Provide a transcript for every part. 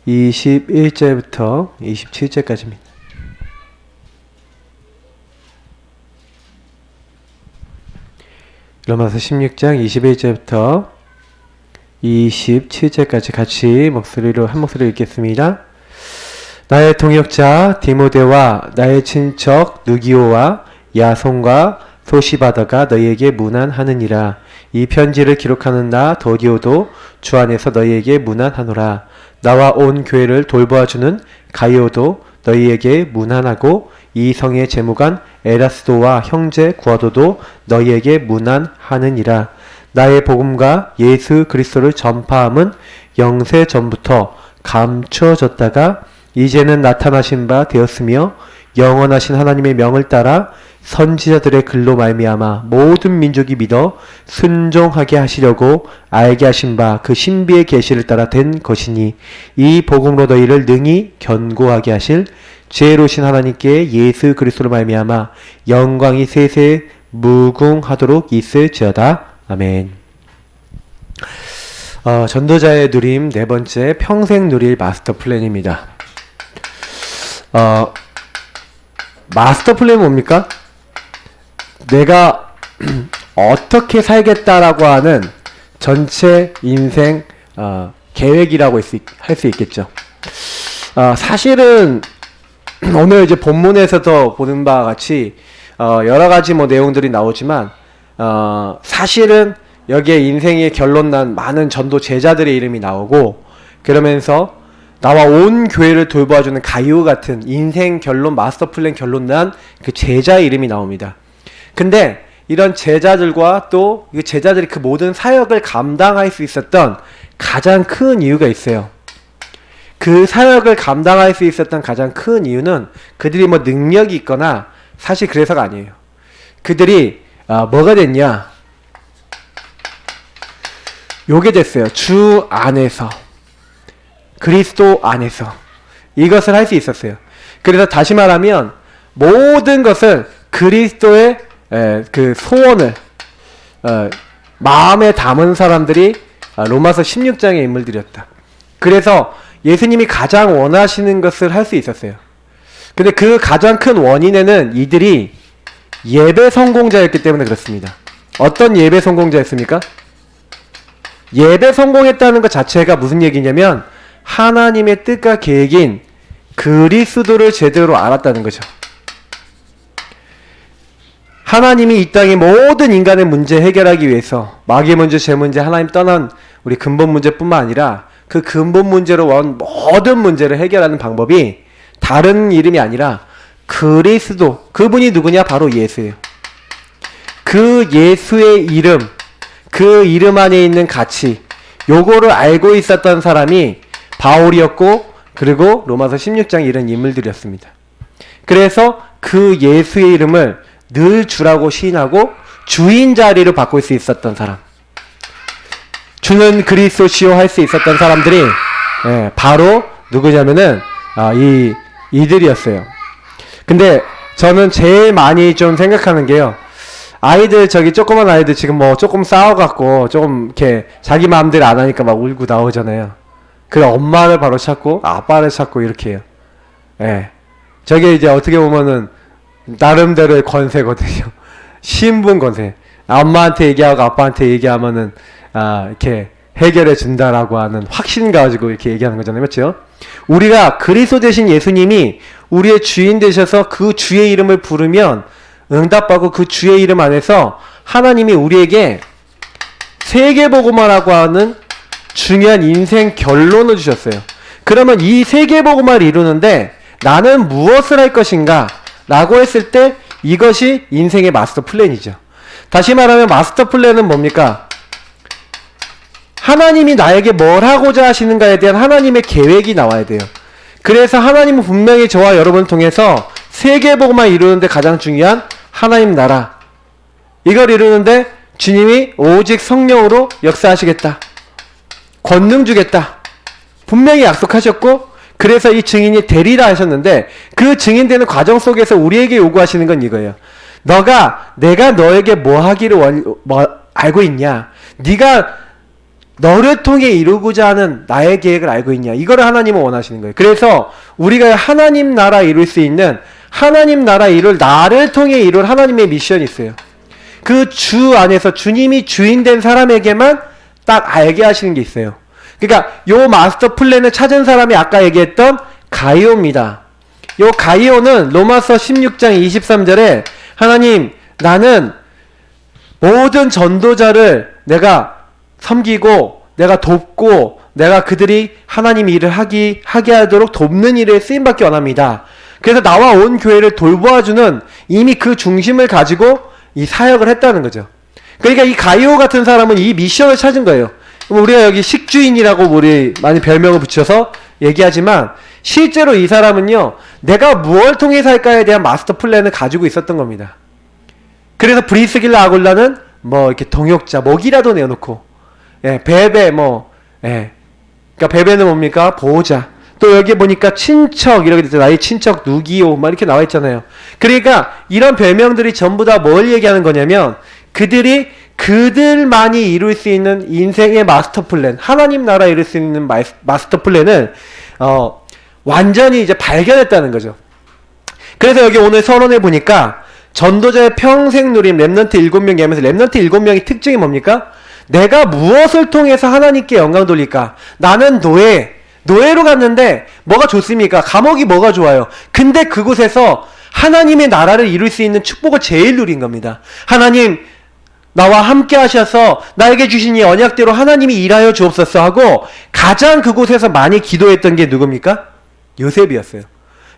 21절부터 27절까지입니다. 로마서 16장 21절부터 27절까지 같이 한 목소리로 읽겠습니다. 나의 동역자 디모데와 나의 친척 누기오와 야손과 소시바더가 너희에게 문안하느니라. 이 편지를 기록하는 나 더디오도 주 안에서 너희에게 문안하노라. 나와 온 교회를 돌보아주는 가이오도 너희에게 문안하고 이 성의 재무관 에라스도와 형제 구아도도 너희에게 문안하느니라. 나의 복음과 예수 그리스도를 전파함은 영세 전부터 감추어졌다가 이제는 나타나신 바 되었으며 영원하신 하나님의 명을 따라 선지자들의 글로 말미암아 모든 민족이 믿어 순종하게 하시려고 알게 하신 바 그 신비의 계시를 따라 된 것이니 이 복음으로 너희를 능히 견고하게 하실 지혜로우신 하나님께 예수 그리스도로 말미암아 영광이 세세 무궁하도록 있을지어다. 아멘. 전도자의 누림 네 번째 평생 누릴 마스터 플랜입니다. 마스터 플랜은 뭡니까? 내가 어떻게 살겠다라고 하는 전체 인생 계획이라고 할 수 있겠죠. 사실은 오늘 이제 본문에서도 보는 바와 같이 여러 가지 내용들이 나오지만 사실은 여기에 인생의 결론 난 많은 전도 제자들의 이름이 나오고, 그러면서 나와 온 교회를 돌봐주는 가이오 같은 인생 결론 마스터 플랜 결론 난 그 제자의 이름이 나옵니다. 근데 이런 제자들과 또 제자들이 그 모든 사역을 감당할 수 있었던 가장 큰 이유가 있어요. 그 사역을 감당할 수 있었던 가장 큰 이유는 그들이 능력이 있거나 사실 그래서가 아니에요. 그들이 뭐가 됐냐? 요게 됐어요. 주 안에서, 그리스도 안에서 이것을 할 수 있었어요. 그래서 다시 말하면 모든 것을 그리스도의 그 소원을 마음에 담은 사람들이 로마서 16장의 인물들이었다. 그래서 예수님이 가장 원하시는 것을 할 수 있었어요. 근데 그 가장 큰 원인에는 이들이 예배 성공자였기 때문에 그렇습니다. 어떤 예배 성공자였습니까? 예배 성공했다는 것 자체가 무슨 얘기냐면 하나님의 뜻과 계획인 그리스도를 제대로 알았다는 거죠. 하나님이 이 땅의 모든 인간의 문제 해결하기 위해서 마귀의 문제, 제 문제, 하나님 떠난 우리 근본 문제뿐만 아니라 그 근본 문제로 온 모든 문제를 해결하는 방법이 다른 이름이 아니라 그리스도, 그분이 누구냐? 바로 예수예요. 그 예수의 이름, 그 이름 안에 있는 가치, 요거를 알고 있었던 사람이 바울이었고, 그리고 로마서 16장 이런 인물들이었습니다. 그래서 그 예수의 이름을 늘 주라고 시인하고 주인 자리를 바꿀 수 있었던 사람, 주는 그리스도시요 할 수 있었던 사람들이 바로 누구냐면은 이들이었어요. 근데 저는 제일 많이 좀 생각하는 게요, 아이들, 조그만 아이들 지금 조금 싸워갖고 조금 이렇게 자기 마음대로 안 하니까 막 울고 나오잖아요. 그 엄마를 바로 찾고 아빠를 찾고 이렇게 해요. 저게 이제 어떻게 보면은 나름대로의 권세거든요. 신분 권세. 엄마한테 얘기하고 아빠한테 얘기하면은 이렇게 해결해 준다라고 하는 확신 가지고 이렇게 얘기하는 거잖아요. 맞죠? 우리가 그리스도 되신 예수님이 우리의 주인 되셔서 그 주의 이름을 부르면 응답하고 그 주의 이름 안에서 하나님이 우리에게 세계복음화라고 하는 중요한 인생 결론을 주셨어요. 그러면 이 세계복음화를 이루는데 나는 무엇을 할 것인가? 라고 했을 때 이것이 인생의 마스터 플랜이죠. 다시 말하면 마스터 플랜은 뭡니까? 하나님이 나에게 뭘 하고자 하시는가에 대한 하나님의 계획이 나와야 돼요. 그래서 하나님은 분명히 저와 여러분을 통해서 세계복음화 이루는데 가장 중요한 하나님 나라, 이걸 이루는데 주님이 오직 성령으로 역사하시겠다, 권능 주겠다 분명히 약속하셨고, 그래서 이 증인이 되리라 하셨는데 그 증인되는 과정 속에서 우리에게 요구하시는 건 이거예요. 내가 너에게 뭐 하기를 알고 있냐? 네가 너를 통해 이루고자 하는 나의 계획을 알고 있냐? 이거를 하나님은 원하시는 거예요. 그래서 우리가 하나님 나라 이룰 수 있는 하나님 나라 이룰 나를 통해 이룰 하나님의 미션이 있어요. 그 주 안에서 주님이 주인 된 사람에게만 딱 알게 하시는 게 있어요. 그러니까 요 마스터 플랜을 찾은 사람이 아까 얘기했던 가이오입니다. 요 가이오는 로마서 16장 23절에 하나님 나는 모든 전도자를 내가 섬기고 내가 돕고 내가 그들이 하나님 일을 하게 하도록 돕는 일에 쓰임받기 원합니다. 그래서 나와 온 교회를 돌보아주는 이미 그 중심을 가지고 이 사역을 했다는 거죠. 그러니까 이 가이오 같은 사람은 이 미션을 찾은 거예요. 우리가 여기 식주인이라고 우리 많이 별명을 붙여서 얘기하지만 실제로 이 사람은요 내가 무엇을 통해 살까에 대한 마스터 플랜을 가지고 있었던 겁니다. 그래서 브리스길라 아굴라는 뭐 이렇게 동역자 먹이라도 내어놓고 베베 그러니까 베베는 뭡니까? 보호자. 또 여기 보니까 친척 이렇게 됐죠. 나의 친척 누기오 막 이렇게 나와 있잖아요. 그러니까 이런 별명들이 전부 다 뭘 얘기하는 거냐면 그들만이 이룰 수 있는 인생의 마스터 플랜, 하나님 나라 이룰 수 있는 마스터 플랜을 완전히 이제 발견했다는 거죠. 그래서 여기 오늘 서론에 보니까 전도자의 평생 누림 렘넌트 7명 얘기하면서 렘넌트 7명의 특징이 뭡니까? 내가 무엇을 통해서 하나님께 영광 돌릴까? 나는 노예로 갔는데 뭐가 좋습니까? 감옥이 뭐가 좋아요? 근데 그곳에서 하나님의 나라를 이룰 수 있는 축복을 제일 누린 겁니다. 하나님 나와 함께 하셔서 나에게 주신 이 언약대로 하나님이 일하여 주옵소서 하고 가장 그곳에서 많이 기도했던 게 누굽니까? 요셉이었어요.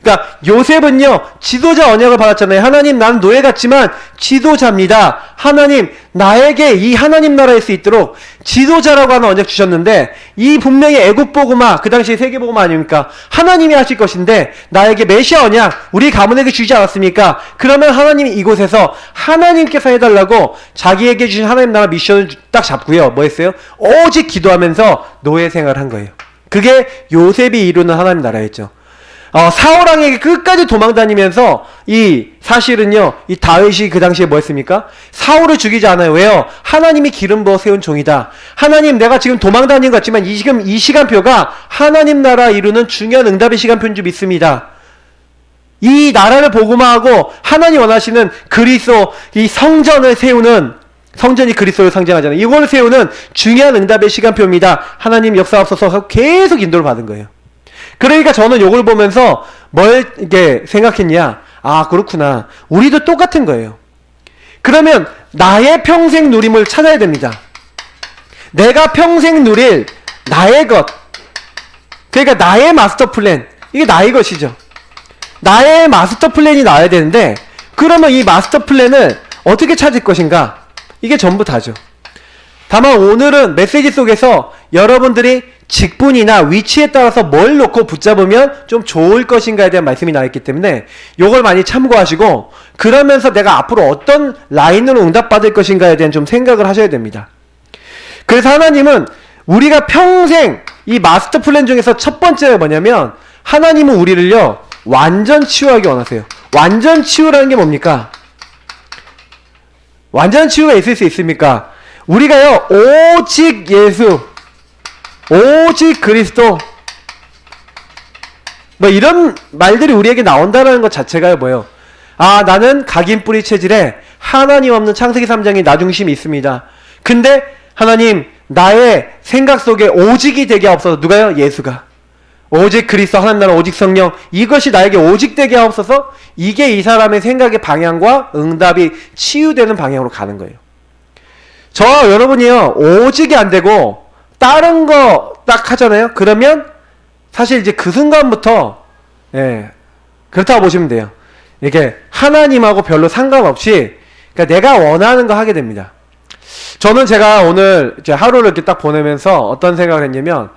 그러니까 요셉은요 지도자 언약을 받았잖아요. 하나님 나는 노예 같지만 지도자입니다. 하나님 나에게 이 하나님 나라에 수 있도록 지도자라고 하는 언약 주셨는데 이 분명히 애국 복음화 그 당시 세계 복음화 아닙니까? 하나님이 하실 것인데 나에게 메시아 언약 우리 가문에게 주지 않았습니까? 그러면 하나님이 이곳에서 하나님께서 해달라고 자기에게 주신 하나님 나라 미션을 딱 잡고요. 뭐 했어요? 오직 기도하면서 노예 생활을 한 거예요. 그게 요셉이 이루는 하나님 나라였죠. 사울왕에게 끝까지 도망다니면서 사실은요 이 다윗이 그 당시에 뭐 했습니까? 사울을 죽이지 않아요. 왜요? 하나님이 기름 부어 세운 종이다. 하나님 내가 지금 도망다니는 것 같지만 이 시간표가 하나님 나라 이루는 중요한 응답의 시간표인 줄 믿습니다. 이 나라를 복음화하고 하나님 원하시는 그리스도 이 성전을 세우는 성전이 그리스도를 상징하잖아요. 이걸 세우는 중요한 응답의 시간표입니다. 하나님 역사하옵소서 하고 계속 인도를 받은 거예요. 그러니까 저는 요걸 보면서 뭘 이렇게 생각했냐? 아, 그렇구나. 우리도 똑같은 거예요. 그러면 나의 평생 누림을 찾아야 됩니다. 내가 평생 누릴 나의 것. 그러니까 나의 마스터 플랜. 이게 나의 것이죠. 나의 마스터 플랜이 나와야 되는데 그러면 이 마스터 플랜을 어떻게 찾을 것인가? 이게 전부 다죠. 다만 오늘은 메시지 속에서 여러분들이 직분이나 위치에 따라서 뭘 놓고 붙잡으면 좀 좋을 것인가에 대한 말씀이 나와있기 때문에 요걸 많이 참고하시고 그러면서 내가 앞으로 어떤 라인으로 응답받을 것인가에 대한 좀 생각을 하셔야 됩니다. 그래서 하나님은 우리가 평생 이 마스터 플랜 중에서 첫 번째가 뭐냐면 하나님은 우리를요 완전 치유하기 원하세요. 완전 치유라는 게 뭡니까? 완전 치유가 있을 수 있습니까? 우리가요 오직 예수 오직 그리스도 뭐 이런 말들이 우리에게 나온다는 것 자체가요 뭐예요? 아 나는 각인 뿌리 체질에 하나님 없는 창세기 3장에 나 중심이 있습니다. 근데 하나님 나의 생각 속에 오직이 되게 하옵소서. 누가요? 예수가. 오직 그리스도 하나님 나라 오직 성령 이것이 나에게 오직 되게 하옵소서. 이게 이 사람의 생각의 방향과 응답이 치유되는 방향으로 가는 거예요. 저 여러분이요 오직이 안 되고 다른 거 딱 하잖아요. 그러면 사실 이제 그 순간부터 그렇다고 보시면 돼요. 이게 하나님하고 별로 상관없이 그러니까 내가 원하는 거 하게 됩니다. 저는 제가 오늘 이제 하루를 이렇게 딱 보내면서 어떤 생각을 했냐면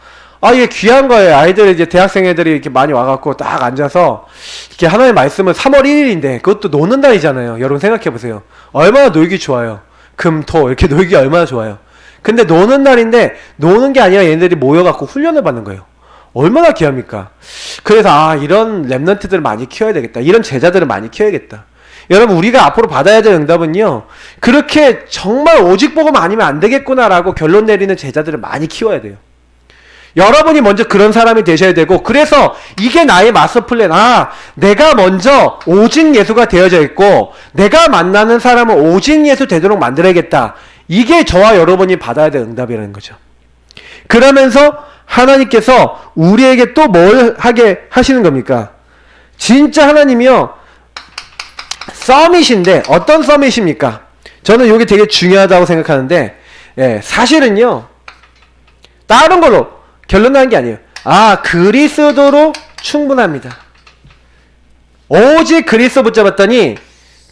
이게 귀한 거예요. 아이들 이제 대학생 애들이 이렇게 많이 와갖고 딱 앉아서 이렇게 하나님의 말씀은 3월 1일인데 그것도 노는 날이잖아요. 여러분 생각해 보세요. 얼마나 놀기 좋아요. 금, 토 이렇게 놀기 얼마나 좋아요. 근데 노는 날인데 노는 게 아니라 얘네들이 모여갖고 훈련을 받는 거예요. 얼마나 귀합니까? 그래서 이런 랩런트들을 많이 키워야 되겠다. 이런 제자들을 많이 키워야겠다. 여러분 우리가 앞으로 받아야 될 응답은요, 그렇게 정말 오직 복음 아니면 안 되겠구나라고 결론 내리는 제자들을 많이 키워야 돼요. 여러분이 먼저 그런 사람이 되셔야 되고, 그래서 이게 나의 마스터 플랜. 내가 먼저 오직 예수가 되어져 있고 내가 만나는 사람은 오직 예수 되도록 만들어야겠다. 이게 저와 여러분이 받아야 될 응답이라는 거죠. 그러면서 하나님께서 우리에게 또 뭘 하게 하시는 겁니까? 진짜 하나님이요, 서밋인데 어떤 서밋입니까? 저는 이게 되게 중요하다고 생각하는데, 사실은요 다른 걸로 결론 나는 게 아니에요. 그리스도로 충분합니다. 오직 그리스도 붙잡았더니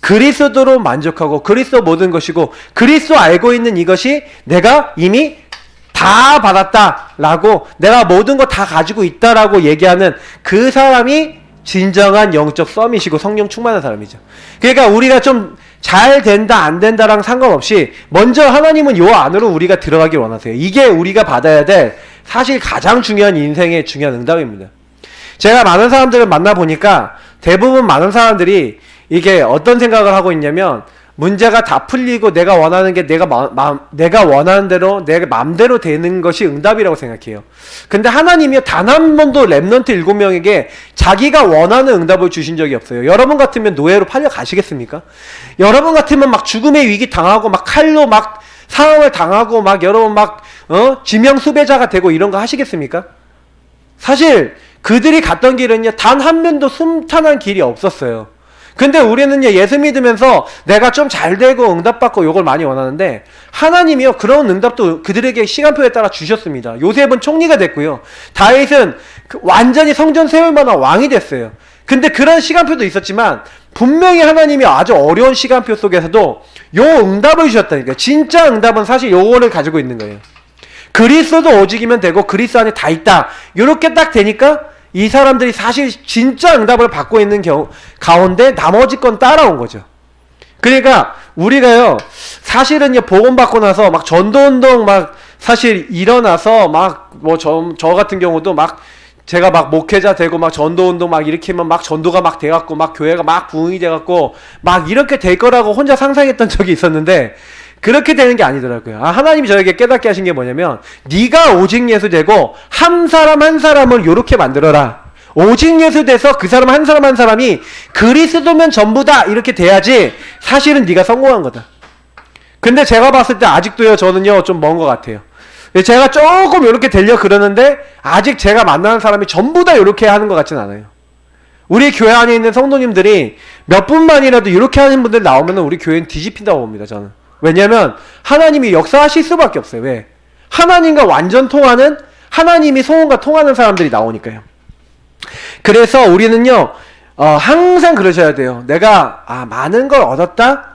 그리스도로 만족하고 그리스도 모든 것이고 그리스도 알고 있는 이것이 내가 이미 다 받았다라고, 내가 모든 거 다 가지고 있다라고 얘기하는 그 사람이 진정한 영적 서밋이고 성령 충만한 사람이죠. 그러니까 우리가 좀 잘 된다 안 된다랑 상관없이 먼저 하나님은 요 안으로 우리가 들어가길 원하세요. 이게 우리가 받아야 될 사실 가장 중요한 인생의 중요한 응답입니다. 제가 많은 사람들을 만나보니까 대부분 많은 사람들이 이게 어떤 생각을 하고 있냐면, 문제가 다 풀리고 내가 원하는 게 내가 원하는 대로 내 맘대로 되는 것이 응답이라고 생각해요. 근데 하나님이요, 단 한 번도 렘넌트 7명에게 자기가 원하는 응답을 주신 적이 없어요. 여러분 같으면 노예로 팔려 가시겠습니까? 여러분 같으면 막 죽음의 위기 당하고 막 칼로 막 상황을 당하고 막 여러분 막 지명 수배자가 되고 이런 거 하시겠습니까? 사실 그들이 갔던 길은요, 단 한 면도 순탄한 길이 없었어요. 근데 우리는요, 예수 믿으면서 내가 좀 잘 되고 응답받고 요걸 많이 원하는데, 하나님이요 그런 응답도 그들에게 시간표에 따라 주셨습니다. 요셉은 총리가 됐고요, 다윗은 완전히 성전 세울 만한 왕이 됐어요. 근데 그런 시간표도 있었지만 분명히 하나님이 아주 어려운 시간표 속에서도 요 응답을 주셨다니까요. 진짜 응답은 사실 요거를 가지고 있는 거예요. 그리스도도 오직이면 되고 그리스도 안에 다 있다, 요렇게 딱 되니까 이 사람들이 사실 진짜 응답을 받고 있는 가운데 나머지 건 따라온 거죠. 그러니까 우리가요, 사실은요, 복음 받고 나서 막 전도운동 막 사실 일어나서 막 뭐 저 같은 경우도 막 제가 막 목회자 되고 막 전도운동 막 일으키면 막 전도가 막 돼갖고 막 교회가 막 부흥이 돼갖고 막 이렇게 될 거라고 혼자 상상했던 적이 있었는데, 그렇게 되는 게 아니더라고요. 하나님이 저에게 깨닫게 하신 게 뭐냐면, 네가 오직 예수 되고 한 사람 한 사람을 요렇게 만들어라. 오직 예수 돼서 그 사람 한 사람 한 사람이 그리스도면 전부다 이렇게 돼야지 사실은 네가 성공한 거다. 근데 제가 봤을 때 아직도요, 저는요 좀 먼 것 같아요. 제가 조금 요렇게 되려 그러는데 아직 제가 만나는 사람이 전부 다 요렇게 하는 것 같진 않아요. 우리 교회 안에 있는 성도님들이 몇 분만이라도 이렇게 하는 분들 나오면 우리 교회는 뒤집힌다고 봅니다, 저는. 왜냐면 하나님이 역사하실 수밖에 없어요. 왜? 하나님과 완전 통하는, 하나님이 소원과 통하는 사람들이 나오니까요. 그래서 우리는요 항상 그러셔야 돼요. 내가 많은 걸 얻었다?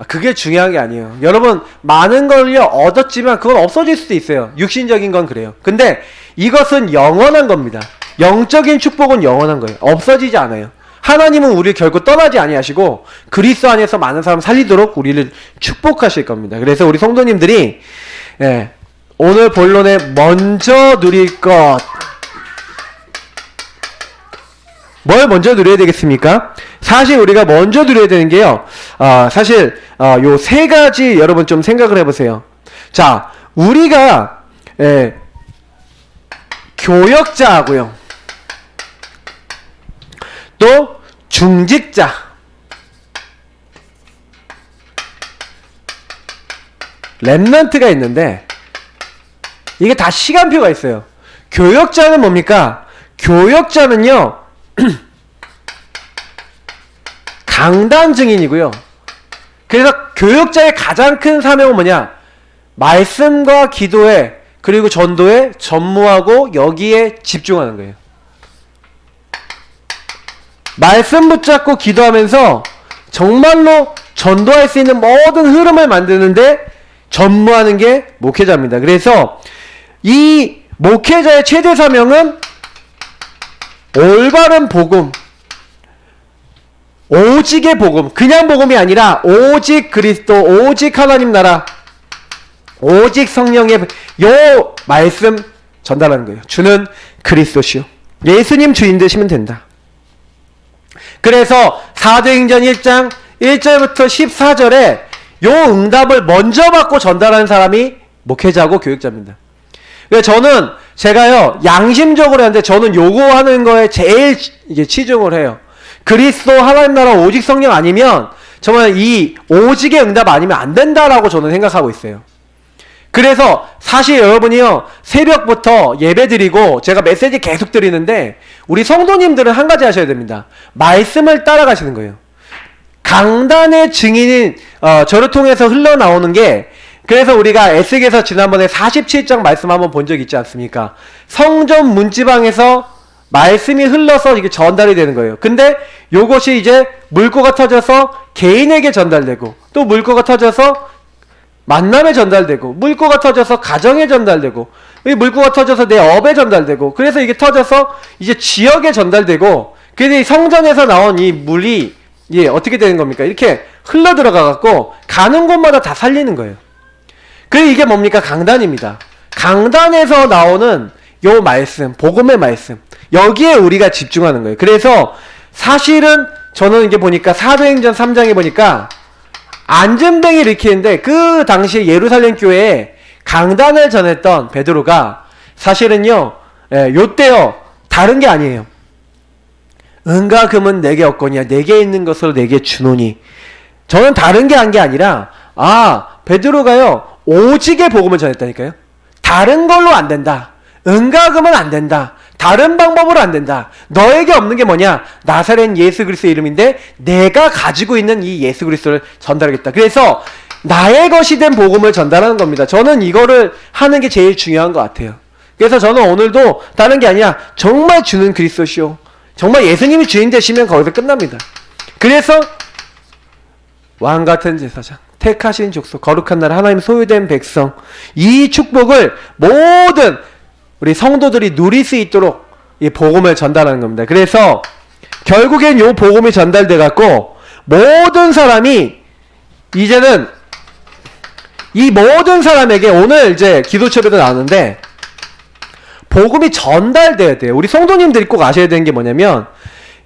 그게 중요한 게 아니에요. 여러분, 많은 걸요 얻었지만 그건 없어질 수도 있어요. 육신적인 건 그래요. 근데 이것은 영원한 겁니다. 영적인 축복은 영원한 거예요. 없어지지 않아요. 하나님은 우리를 결코 떠나지 아니하시고 그리스도 안에서 많은 사람 살리도록 우리를 축복하실 겁니다. 그래서 우리 성도님들이 오늘 본론에 먼저 누릴 것, 뭘 먼저 누려야 되겠습니까? 사실 우리가 먼저 누려야 되는 게요, 사실 요 세 가지 여러분 좀 생각을 해보세요. 자, 우리가 교역자하고요, 또 중직자, 렘넌트가 있는데 이게 다 시간표가 있어요. 교역자는 뭡니까? 교역자는요 강단 증인이고요. 그래서 교역자의 가장 큰 사명은 뭐냐? 말씀과 기도에 그리고 전도에 전무하고 여기에 집중하는 거예요. 말씀 붙잡고 기도하면서 정말로 전도할 수 있는 모든 흐름을 만드는데 전무하는 게 목회자입니다. 그래서 이 목회자의 최대 사명은 올바른 복음, 오직의 복음, 그냥 복음이 아니라 오직 그리스도, 오직 하나님 나라, 오직 성령의 요 말씀 전달하는 거예요. 주는 그리스도시요, 예수님 주인 되시면 된다. 그래서 사도행전 1장 1절부터 14절에 요 응답을 먼저 받고 전달하는 사람이 목회자고 교육자입니다. 그래서 저는 제가요 양심적으로 하는데 저는 요거 하는 거에 제일 이게 치중을 해요. 그리스도 하나님 나라 오직 성령 아니면 정말 이 오직의 응답 아니면 안 된다라고 저는 생각하고 있어요. 그래서 사실 여러분이요 새벽부터 예배 드리고 제가 메시지 계속 드리는데 우리 성도님들은 한 가지 하셔야 됩니다. 말씀을 따라가시는 거예요. 강단의 증인인 저를 통해서 흘러나오는 게 그래서 우리가 에스겔서 지난번에 47장 말씀 한번 본 적 있지 않습니까? 성전 문지방에서 말씀이 흘러서 이게 전달이 되는 거예요. 근데 요것이 이제 물고가 터져서 개인에게 전달되고 또 물고가 터져서 만남에 전달되고 물고가 터져서 가정에 전달되고 물고가 터져서 내 업에 전달되고 그래서 이게 터져서 이제 지역에 전달되고 그래서 이 성전에서 나온 이 물이 예, 어떻게 되는 겁니까? 이렇게 흘러 들어가 갖고 가는 곳마다 다 살리는 거예요. 그래서 이게 뭡니까? 강단입니다. 강단에서 나오는 요 말씀, 복음의 말씀. 여기에 우리가 집중하는 거예요. 그래서 사실은 저는 이게 보니까 사도행전 3장에 보니까 안전뱅이를 일으키는데 그 당시에 예루살렘 교회에 강단을 전했던 베드로가 사실은요, 예, 요때요, 다른 게 아니에요. 은과 금은 내게 없거니와 내게 있는 것으로 내게 주노니. 저는 다른 게 한 게 아니라 베드로가요 오직의 복음을 전했다니까요. 다른 걸로 안 된다. 은과 금은 안 된다. 다른 방법으로 안 된다. 너에게 없는 게 뭐냐? 나사렛 예수 그리스도의 이름인데 내가 가지고 있는 이 예수 그리스도를 전달하겠다. 그래서 나의 것이 된 복음을 전달하는 겁니다. 저는 이거를 하는 게 제일 중요한 것 같아요. 그래서 저는 오늘도 다른 게 아니라 정말 주는 그리스도시오. 정말 예수님이 주인 되시면 거기서 끝납니다. 그래서 왕같은 제사장, 택하신 족속, 거룩한 나라, 하나님 소유된 백성, 이 축복을 모든 우리 성도들이 누릴 수 있도록 이 복음을 전달하는 겁니다. 그래서 결국엔 이 복음이 전달돼 갖고 모든 사람이 이제는 이 모든 사람에게 오늘 이제 기도처에도 나오는데 복음이 전달돼야 돼요. 우리 성도님들이 꼭 아셔야 되는 게 뭐냐면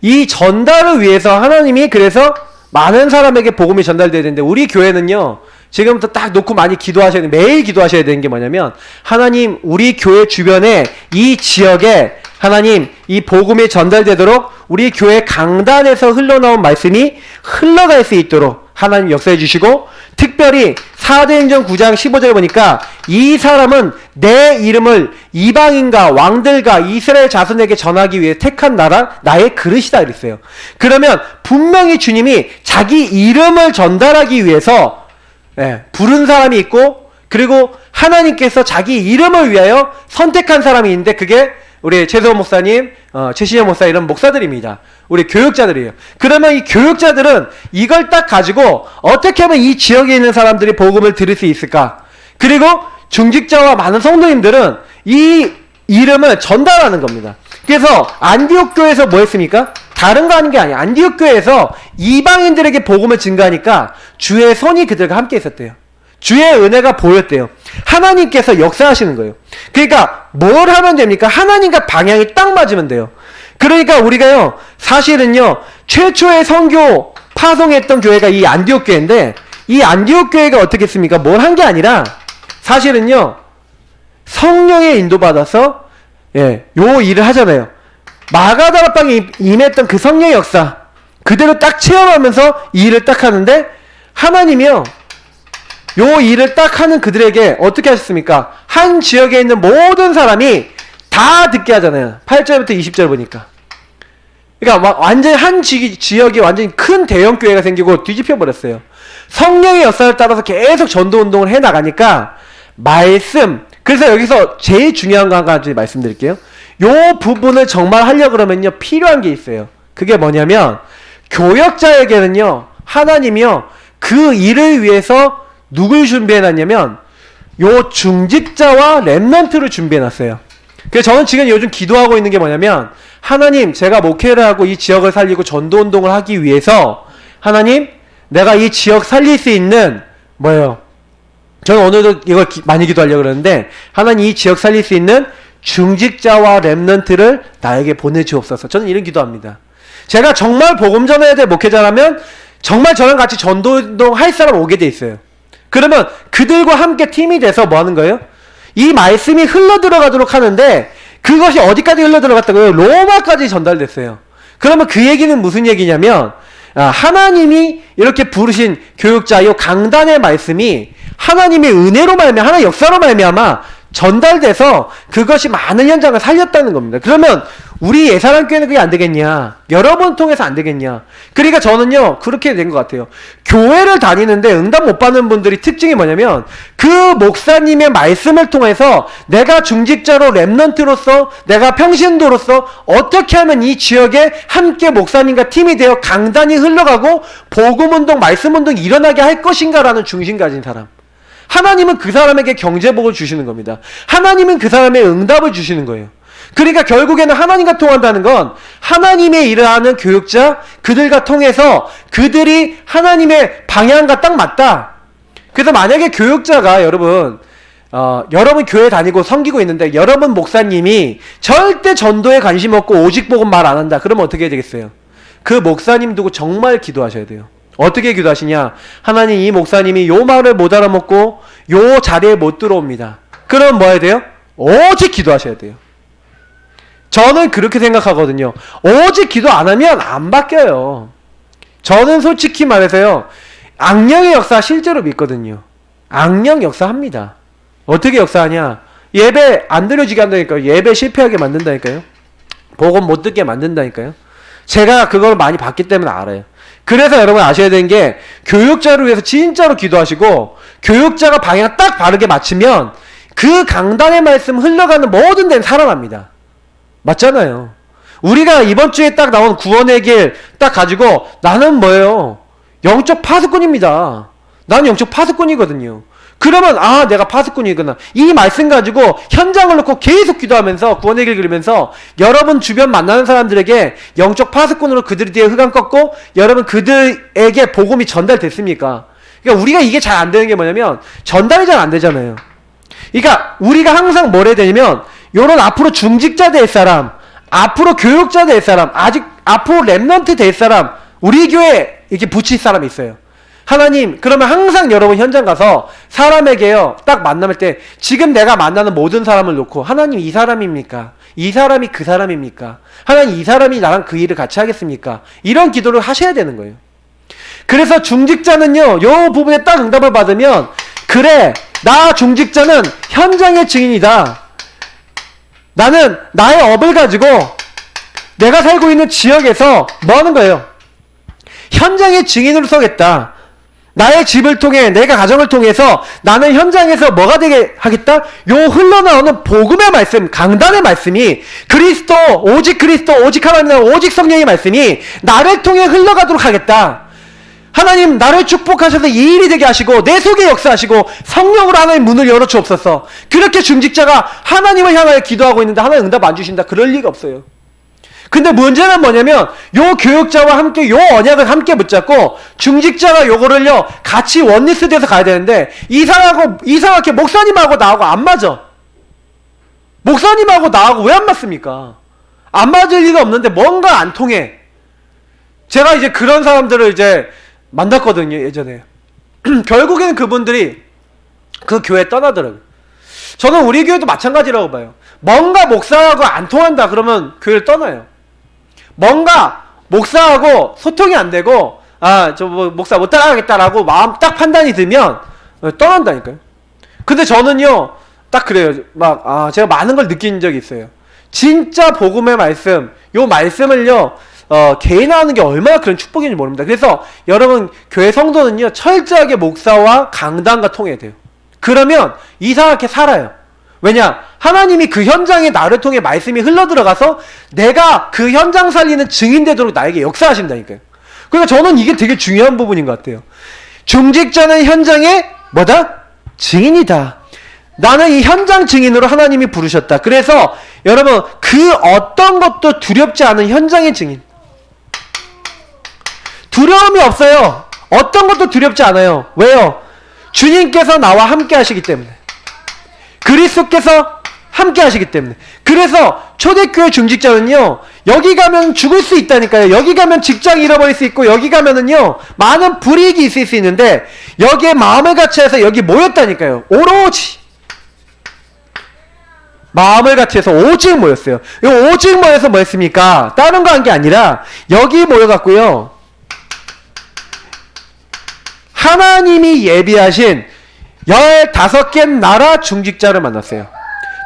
이 전달을 위해서 하나님이 그래서 많은 사람에게 복음이 전달돼야 되는데 우리 교회는요 지금부터 딱 놓고 많이 기도하셔야 돼요. 매일 기도하셔야 되는 게 뭐냐면 하나님 우리 교회 주변에 이 지역에 하나님 이 복음이 전달되도록 우리 교회 강단에서 흘러나온 말씀이 흘러갈 수 있도록 하나님 역사해 주시고 특별히 사도행전 9장 15절에 보니까 이 사람은 내 이름을 이방인과 왕들과 이스라엘 자손에게 전하기 위해 택한 나의 그릇이다 이랬어요. 그러면 분명히 주님이 자기 이름을 전달하기 위해서 부른 사람이 있고 그리고 하나님께서 자기 이름을 위하여 선택한 사람이 있는데 그게 우리 최소원 목사님, 최신영 목사 이런 목사들입니다. 우리 교육자들이에요. 그러면 이 교육자들은 이걸 딱 가지고 어떻게 하면 이 지역에 있는 사람들이 복음을 들을 수 있을까? 그리고 중직자와 많은 성도님들은 이 이름을 전달하는 겁니다. 그래서 안디옥 교회에서 뭐 했습니까? 다른 거 하는 게 아니야. 안디옥 교회에서 이방인들에게 복음을 증가하니까 주의 손이 그들과 함께 있었대요. 주의 은혜가 보였대요. 하나님께서 역사하시는 거예요. 그러니까 뭘 하면 됩니까? 하나님과 방향이 딱 맞으면 돼요. 그러니까 우리가요 사실은요 최초의 선교 파송했던 교회가 이 안디옥 교회인데 이 안디옥 교회가 어떻게 했습니까? 뭘 한 게 아니라 사실은요 성령의 인도받아서 요 일을 하잖아요. 마가다락방에 임했던 그 성령의 역사 그대로 딱 체험하면서 이 일을 딱 하는데 하나님이요 요 일을 딱 하는 그들에게 어떻게 하셨습니까? 한 지역에 있는 모든 사람이 다 듣게 하잖아요. 8절부터 20절 보니까. 그러니까 완전히 한 지역이 완전히 큰 대형 교회가 생기고 뒤집혀 버렸어요. 성령의 역사를 따라서 계속 전도 운동을 해 나가니까 말씀. 그래서 여기서 제일 중요한 거 한 가지 말씀드릴게요. 요 부분을 정말 하려고 그러면요 필요한 게 있어요. 그게 뭐냐면 교역자에게는요 하나님이요 그 일을 위해서 누굴 준비해놨냐면 요 중직자와 렘넌트를 준비해놨어요. 그래서 저는 지금 요즘 기도하고 있는 게 뭐냐면 하나님 제가 목회를 하고 이 지역을 살리고 전도운동을 하기 위해서 하나님 내가 이 지역 살릴 수 있는 뭐예요? 저는 오늘도 이걸 많이 기도하려고 그러는데 하나님 이 지역 살릴 수 있는 중직자와 렘넌트를 나에게 보내주옵소서. 저는 이런 기도합니다. 제가 정말 복음 전해야 될 목회자라면 정말 저랑 같이 전도운동 할 사람 오게 돼 있어요. 그러면 그들과 함께 팀이 돼서 뭐 하는 거예요? 이 말씀이 흘러 들어가도록 하는데 그것이 어디까지 흘러 들어갔다고요? 로마까지 전달됐어요. 그러면 그 얘기는 무슨 얘기냐면 하나님이 이렇게 부르신 교육자 이 강단의 말씀이 하나님의 은혜로 말미암아 하나님의 역사로 말미암아 전달돼서 그것이 많은 현장을 살렸다는 겁니다. 그러면 우리 예사람교회는 그게 안 되겠냐? 여러분 통해서 안 되겠냐? 그러니까 저는요 그렇게 된 것 같아요. 교회를 다니는데 응답 못 받는 분들이 특징이 뭐냐면 그 목사님의 말씀을 통해서 내가 중직자로 랩넌트로서 내가 평신도로서 어떻게 하면 이 지역에 함께 목사님과 팀이 되어 강단이 흘러가고 복음운동 말씀운동이 일어나게 할 것인가라는 중심 가진 사람. 하나님은 그 사람에게 경제복을 주시는 겁니다. 하나님은 그 사람의 응답을 주시는 거예요. 그러니까 결국에는 하나님과 통한다는 건 하나님의 일을 하는 교육자 그들과 통해서 그들이 하나님의 방향과 딱 맞다. 그래서 만약에 교육자가 여러분 교회 다니고 섬기고 있는데 여러분 목사님이 절대 전도에 관심 없고 오직 복음 말 안 한다. 그러면 어떻게 해야 되겠어요? 그 목사님 두고 정말 기도하셔야 돼요. 어떻게 기도하시냐? 하나님 이 목사님이 요 말을 못 알아먹고 요 자리에 못 들어옵니다. 그럼 뭐 해야 돼요? 오직 기도하셔야 돼요. 저는 그렇게 생각하거든요. 오직 기도 안 하면 안 바뀌어요. 저는 솔직히 말해서요. 악령의 역사 실제로 믿거든요. 악령 역사합니다. 어떻게 역사하냐? 예배 안 드려지게 한다니까요. 예배 실패하게 만든다니까요. 복음 못 듣게 만든다니까요. 제가 그걸 많이 봤기 때문에 알아요. 그래서 여러분 아셔야 되는 게 교육자를 위해서 진짜로 기도하시고 교육자가 방향 딱 바르게 맞추면 그 강단의 말씀 흘러가는 모든 데는 살아납니다. 맞잖아요. 우리가 이번 주에 딱 나온 구원의 길 딱 가지고 나는 뭐예요? 영적 파수꾼입니다. 나는 영적 파수꾼이거든요. 그러면 내가 파수꾼이구나. 이 말씀 가지고 현장을 놓고 계속 기도하면서 구원의 길 그리면서 여러분 주변 만나는 사람들에게 영적 파수꾼으로 그들 뒤에 흑암 꺾고 여러분 그들에게 복음이 전달됐습니까? 그러니까 우리가 이게 잘 안 되는 게 뭐냐면 전달이 잘 안 되잖아요. 그러니까 우리가 항상 뭘 해야 되냐면 요런 앞으로 중직자 될 사람, 앞으로 교육자 될 사람, 아직 앞으로 랩넌트 될 사람, 우리 교회에 이렇게 붙일 사람이 있어요. 하나님, 그러면 항상 여러분 현장 가서 사람에게요, 딱 만날 때 지금 내가 만나는 모든 사람을 놓고 하나님 이 사람입니까? 이 사람이 그 사람입니까? 하나님 이 사람이 나랑 그 일을 같이 하겠습니까? 이런 기도를 하셔야 되는 거예요. 그래서 중직자는요, 요 부분에 딱 응답을 받으면 그래, 나 중직자는 현장의 증인이다. 나는 나의 업을 가지고 내가 살고 있는 지역에서 뭐 하는 거예요? 현장의 증인으로 서겠다. 나의 집을 통해 내가 가정을 통해서 나는 현장에서 뭐가 되게 하겠다? 요 흘러나오는 복음의 말씀, 강단의 말씀이 그리스도, 오직 하나님, 오직 성령의 말씀이 나를 통해 흘러가도록 하겠다. 하나님 나를 축복하셔서 이 일이 되게 하시고 내 속에 역사하시고 성령으로 하나님 문을 열어주옵소서. 그렇게 중직자가 하나님을 향하여 기도하고 있는데 하나님 응답 안 주신다. 그럴 리가 없어요. 근데 문제는 뭐냐면 요 교육자와 함께 요 언약을 함께 붙잡고 중직자가 요거를요 같이 원리스 돼서 가야 되는데 이상하게 목사님하고 나하고 안 맞아. 목사님하고 나하고 왜 안 맞습니까? 안 맞을 리가 없는데 뭔가 안 통해. 제가 이제 그런 사람들을 이제 만났거든요, 예전에. 결국에는 그분들이 그 교회 떠나더라고요. 저는 우리 교회도 마찬가지라고 봐요. 뭔가 목사하고 안 통한다 그러면 교회를 떠나요. 뭔가 목사하고 소통이 안 되고 목사 못 따라가겠다라고 마음 딱 판단이 들면 떠난다니까요. 근데 저는요 딱 그래요. 제가 많은 걸 느낀 적이 있어요. 진짜 복음의 말씀, 요 말씀을요 개인화하는 게 얼마나 그런 축복인지 모릅니다. 그래서 여러분 교회 성도는요 철저하게 목사와 강단과 통해야 돼요. 그러면 이상하게 살아요. 왜냐? 하나님이 그 현장에 나를 통해 말씀이 흘러들어가서 내가 그 현장 살리는 증인 되도록 나에게 역사하신다니까요. 그러니까 저는 이게 되게 중요한 부분인 것 같아요. 중직자는 현장의 뭐다? 증인이다. 나는 이 현장 증인으로 하나님이 부르셨다. 그래서 여러분 그 어떤 것도 두렵지 않은 현장의 증인. 두려움이 없어요. 어떤 것도 두렵지 않아요. 왜요? 주님께서 나와 함께 하시기 때문에. 그리스도께서 함께 하시기 때문에. 그래서 초대교회 중직자는요, 여기 가면 죽을 수 있다니까요. 여기 가면 직장 잃어버릴 수 있고, 여기 가면은요, 많은 불이익이 있을 수 있는데, 여기에 마음을 같이 해서 여기 모였다니까요. 오로지 마음을 같이 해서 오직 모였어요. 이 오직 모여서 뭐 했습니까? 다른 거 한 게 아니라 여기 모여갖고요, 하나님이 예비하신 15개 나라 중직자를 만났어요.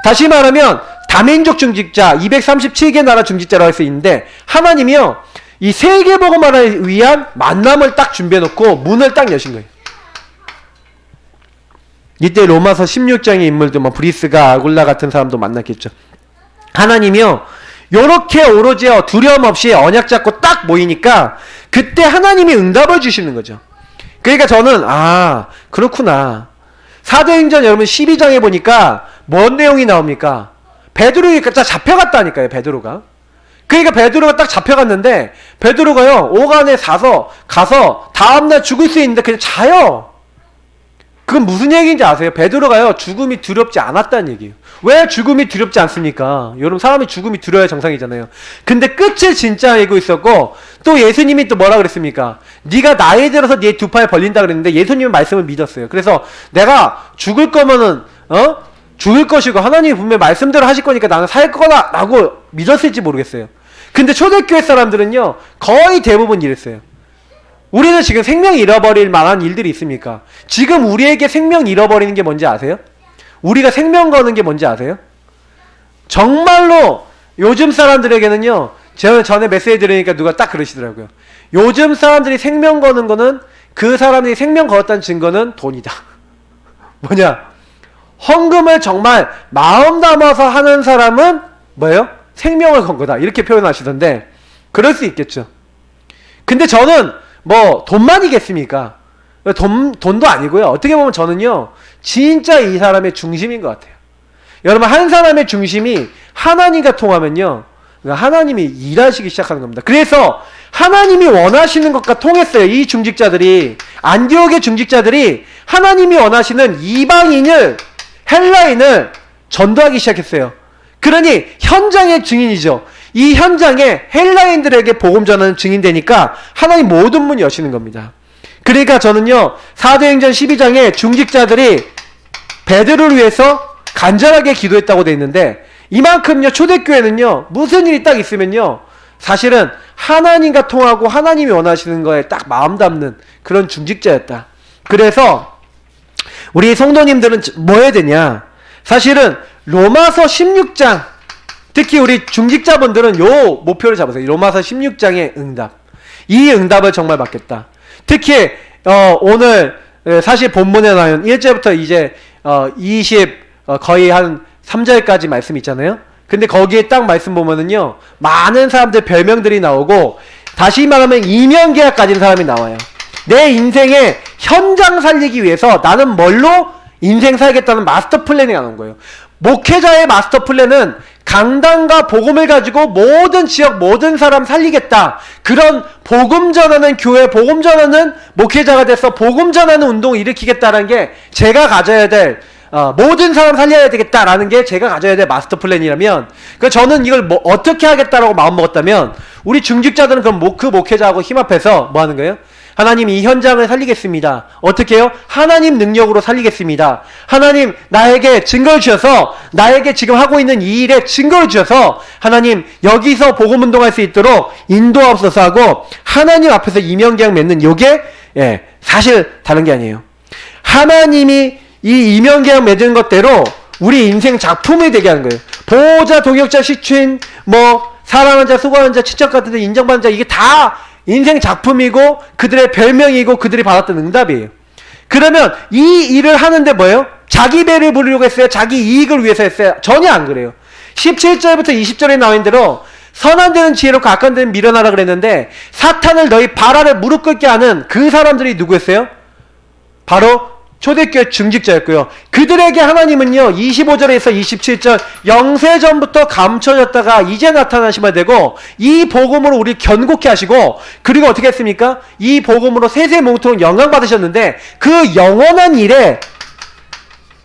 다시 말하면 다민족 중직자, 237개 나라 중직자라고 할 수 있는데, 하나님이요, 이 세계복음화를 위한 만남을 딱 준비해놓고 문을 딱 여신 거예요. 이때 로마서 16장의 인물들, 뭐 브리스가, 아굴라 같은 사람도 만났겠죠. 하나님이요, 요렇게 오로지 두려움 없이 언약 잡고 딱 모이니까 그때 하나님이 응답을 주시는 거죠. 그러니까 저는 그렇구나. 사도행전 여러분 12장에 보니까 뭔 내용이 나옵니까? 베드로가 딱 잡혀갔다니까요. 베드로가. 그러니까 베드로가 딱 잡혀갔는데, 베드로가요, 오간에 가서 다음날 죽을 수 있는데 그냥 자요. 그건 무슨 얘기인지 아세요? 베드로가요, 죽음이 두렵지 않았다는 얘기예요. 왜 죽음이 두렵지 않습니까? 여러분, 사람이 죽음이 두려워야 정상이잖아요. 근데 끝을 진짜 알고 있었고, 또 예수님이 또 뭐라 그랬습니까? 네가 나이 들어서 네 두 팔 벌린다 그랬는데, 예수님은 말씀을 믿었어요. 그래서 내가 죽을 거면은 죽을 것이고, 하나님이 분명히 말씀대로 하실 거니까 나는 살 거다 라고 믿었을지 모르겠어요. 근데 초대교회 사람들은요, 거의 대부분 이랬어요. 우리는 지금 생명 잃어버릴 만한 일들이 있습니까? 지금 우리에게 생명 잃어버리는 게 뭔지 아세요? 우리가 생명 거는 게 뭔지 아세요? 정말로 요즘 사람들에게는요, 제가 전에 메시지 들으니까 누가 딱 그러시더라고요. 요즘 사람들이 생명 거는 거는, 그 사람들이 생명 걸었다는 증거는 돈이다. 뭐냐? 헌금을 정말 마음 담아서 하는 사람은 뭐예요? 생명을 건 거다. 이렇게 표현하시던데, 그럴 수 있겠죠. 근데 저는 뭐 돈만이겠습니까? 돈도 아니고요. 어떻게 보면 저는요, 진짜 이 사람의 중심인 것 같아요. 여러분, 한 사람의 중심이 하나님과 통하면요, 하나님이 일하시기 시작하는 겁니다. 그래서 하나님이 원하시는 것과 통했어요. 이 중직자들이, 안디옥의 중직자들이 하나님이 원하시는 이방인을, 헬라인을 전도하기 시작했어요. 그러니 현장의 증인이죠. 이 현장에 헬라인들에게 복음 전하는 증인되니까 하나님 모든 문이 여시는 겁니다. 그러니까 저는요, 사도행전 12장에 중직자들이 베드로를 위해서 간절하게 기도했다고 돼 있는데, 이만큼요, 초대교회는요, 무슨 일이 딱 있으면요, 사실은 하나님과 통하고 하나님이 원하시는 거에 딱 마음 담는 그런 중직자였다. 그래서 우리 성도님들은 뭐 해야 되냐? 사실은 로마서 16장, 특히 우리 중직자분들은 요 목표를 잡으세요. 로마서 16장의 응답. 이 응답을 정말 받겠다. 특히 오늘 사실 본문에 나온 1절부터 이제 거의 한 3절까지 말씀 있잖아요. 근데 거기에 딱 말씀 보면은요, 많은 사람들 별명들이 나오고, 다시 말하면 이면계약 가진 사람이 나와요. 내 인생의 현장 살리기 위해서 나는 뭘로 인생 살겠다는 마스터 플랜이 나온 거예요. 목회자의 마스터 플랜은 강단과 복음을 가지고 모든 지역, 모든 사람 살리겠다. 그런 복음 전하는 교회, 복음 전하는 목회자가 돼서 복음 전하는 운동을 일으키겠다는 게 제가 가져야 될, 모든 사람 살려야 되겠다라는 게 제가 가져야 될 마스터 플랜이라면, 저는 이걸 어떻게 하겠다라고 마음먹었다면, 우리 중직자들은 그럼 그 목회자하고 힘합해서 뭐 하는 거예요? 하나님, 이 현장을 살리겠습니다. 어떻게 해요? 하나님 능력으로 살리겠습니다. 하나님, 나에게 증거를 주셔서, 나에게 지금 하고 있는 이 일에 증거를 주셔서, 하나님, 여기서 복음 운동할 수 있도록 인도하옵소서 하고, 하나님 앞에서 이면계약 맺는 요게, 사실 다른 게 아니에요. 하나님이 이 이면계약 맺은 것대로 우리 인생 작품이 되게 하는 거예요. 보호자, 동역자, 식주인, 사랑하는 자, 수고하는 자, 친척 같은 데 인정받는 자, 이게 다 인생 작품이고 그들의 별명이고 그들이 받았던 응답이에요. 그러면 이 일을 하는데 뭐예요? 자기 배를 부르려고 했어요? 자기 이익을 위해서 했어요? 전혀 안 그래요. 17절부터 20절에 나와 있는 대로 선한 데는 지혜롭고 악한 데는 미련하라 그랬는데, 사탄을 너희 발 아래 무릎 꿇게 하는 그 사람들이 누구였어요? 바로 초대교회 중직자였고요. 그들에게 하나님은요, 25절에서 27절, 영세전부터 감춰졌다가 이제 나타나시면 되고, 이 복음으로 우리 견고케 하시고, 그리고 어떻게 했습니까? 이 복음으로 세세몽토록 영광 받으셨는데, 그 영원한 일에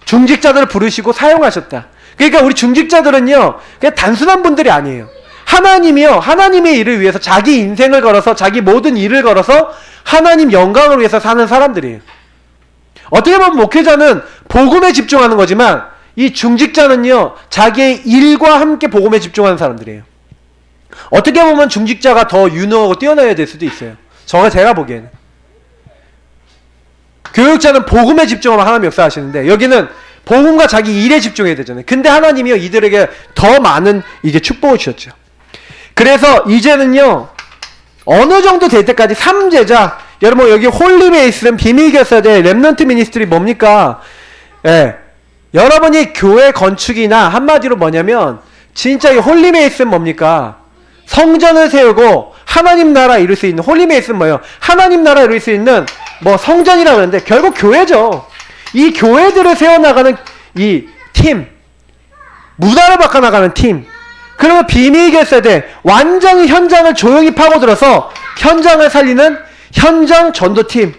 중직자들을 부르시고 사용하셨다. 그러니까 우리 중직자들은요, 그냥 단순한 분들이 아니에요. 하나님이요, 하나님의 일을 위해서 자기 인생을 걸어서, 자기 모든 일을 걸어서 하나님 영광을 위해서 사는 사람들이에요. 어떻게 보면 목회자는 복음에 집중하는 거지만 이 중직자는요, 자기의 일과 함께 복음에 집중하는 사람들이에요. 어떻게 보면 중직자가 더 유능하고 뛰어나야 될 수도 있어요. 제가 보기에는. 교육자는 복음에 집중하면 하나님 역사하시는데 여기는 복음과 자기 일에 집중해야 되잖아요. 근데 하나님이요, 이들에게 더 많은 이제 축복을 주셨죠. 그래서 이제는요, 어느 정도 될 때까지 3제자, 여러분 여기 홀리메이스는 비밀교사대 렘넌트 미니스트리 뭡니까? 예, 여러분이 교회 건축이나 한마디로 뭐냐면 진짜 이 홀리메이스는 뭡니까? 성전을 세우고 하나님 나라 이룰 수 있는, 홀리메이스는 뭐예요? 하나님 나라 이룰 수 있는 뭐 성전이라고 하는데 결국 교회죠. 이 교회들을 세워나가는 이 팀, 문화를 바꿔나가는 팀. 그러면 비밀교사대 완전히 현장을 조용히 파고들어서 현장을 살리는 현장 전도팀.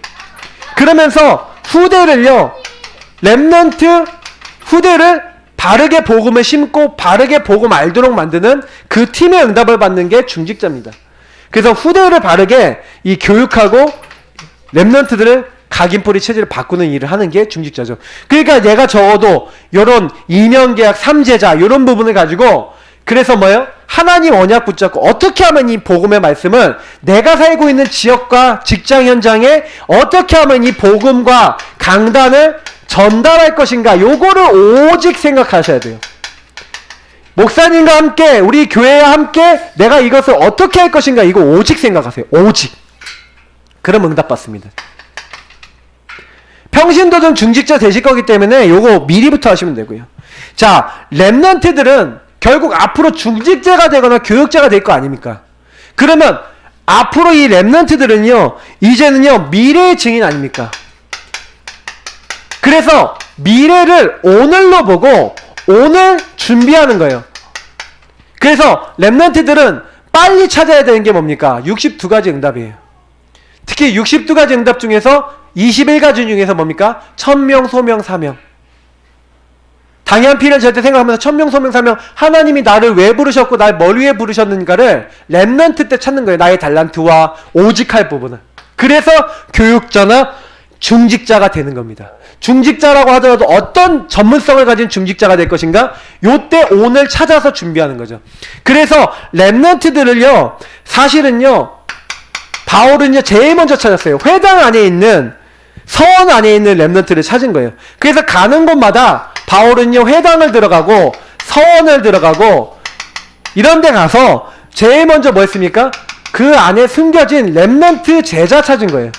그러면서 후대를요, 렘넌트 후대를 바르게 복음을 심고 바르게 복음 알도록 만드는 그 팀의 응답을 받는 게 중직자입니다. 그래서 후대를 바르게 이 교육하고 렘넌트들을 각인뿌리 체질을 바꾸는 일을 하는 게 중직자죠. 그러니까 내가 적어도 요런 이면계약 3제자 요런 부분을 가지고, 그래서 뭐예요? 하나님 언약 붙잡고 어떻게 하면 이 복음의 말씀을 내가 살고 있는 지역과 직장 현장에 어떻게 하면 이 복음과 강단을 전달할 것인가, 요거를 오직 생각하셔야 돼요. 목사님과 함께, 우리 교회와 함께 내가 이것을 어떻게 할 것인가, 이거 오직 생각하세요. 오직. 그럼 응답받습니다. 평신도전 중직자 되실 거기 때문에 요거 미리부터 하시면 되고요. 자, 렘넌트들은 결국 앞으로 중직자가 되거나 교육자가 될 거 아닙니까? 그러면 앞으로 이 렘넌트들은요, 이제는요, 미래의 증인 아닙니까? 그래서 미래를 오늘로 보고 오늘 준비하는 거예요. 그래서 렘넌트들은 빨리 찾아야 되는 게 뭡니까? 62가지 응답이에요. 특히 62가지 응답 중에서 21가지 중에서 뭡니까? 천명, 소명, 사명. 당연 필요는 절대 생각하면서 천명, 소명, 사명, 하나님이 나를 왜 부르셨고 날 뭘 위해 부르셨는가를 렘넌트 때 찾는 거예요. 나의 달란트와 오직할 부분을. 그래서 교육자나 중직자가 되는 겁니다. 중직자라고 하더라도 어떤 전문성을 가진 중직자가 될 것인가? 요때 오늘 찾아서 준비하는 거죠. 그래서 렘넌트들을요, 사실은요, 바울은요, 제일 먼저 찾았어요. 회당 안에 있는, 서원 안에 있는 렘넌트를 찾은 거예요. 그래서 가는 곳마다 바울은요, 회당을 들어가고 서원을 들어가고 이런 데 가서 제일 먼저 뭐 했습니까? 그 안에 숨겨진 렘넌트 제자 찾은 거예요.